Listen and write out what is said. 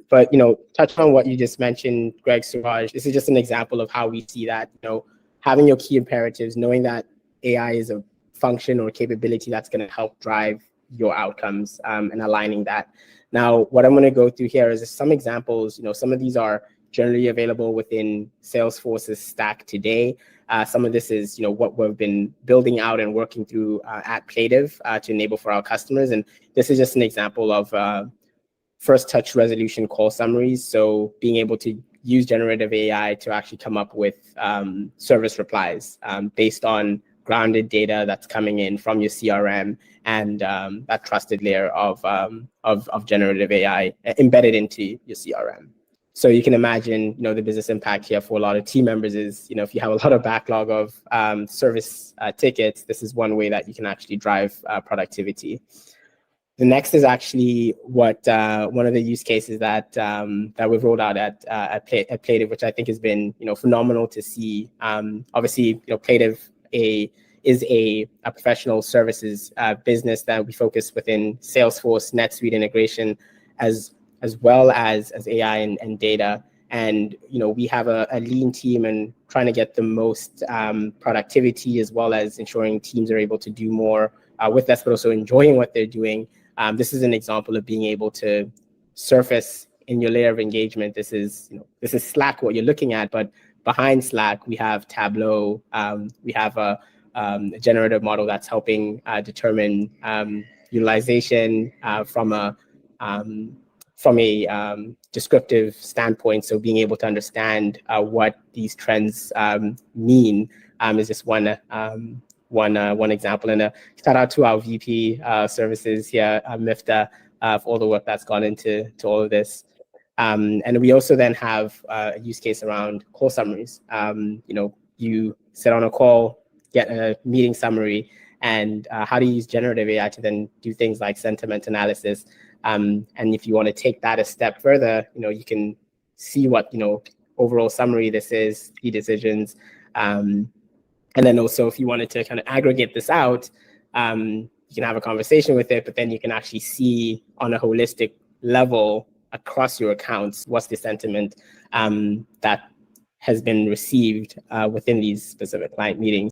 But touch on what you just mentioned, Greg, Suraj. This is just an example of how we see that, having your key imperatives, knowing that AI is a function or capability that's going to help drive your outcomes, and aligning that. Now, what I'm going to go through here is some examples. Some of these are generally available within Salesforce's stack today. Some of this is, what we've been building out and working through at Plative to enable for our customers. And this is just an example of first touch resolution call summaries. So being able to use generative AI to actually come up with service replies based on grounded data that's coming in from your CRM and that trusted layer of generative AI embedded into your CRM. So you can imagine, the business impact here for a lot of team members is, if you have a lot of backlog of service tickets, this is one way that you can actually drive productivity. The next is actually what one of the use cases that we've rolled out at Plative, which I think has been phenomenal to see. Obviously, Plative is a professional services business that we focus within Salesforce, NetSuite integration, as well as AI and data. And we have a lean team and trying to get the most productivity, as well as ensuring teams are able to do more with less, but also enjoying what they're doing. This is an example of being able to surface in your layer of engagement. This is Slack, what you're looking at, but behind Slack, we have Tableau. We have a generative model that's helping determine utilization from a descriptive standpoint. So being able to understand what these trends mean is just one example. And shout out to our VP services here, Mifta, for all the work that's gone into all of this. And we also then have a use case around call summaries. You sit on a call, get a meeting summary, and how to use generative AI to then do things like sentiment analysis. And if you want to take that a step further, you can see what, overall summary this is, key decisions. And then also, if you wanted to kind of aggregate this out, you can have a conversation with it, but then you can actually see on a holistic level across your accounts, what's the sentiment that has been received within these specific client meetings.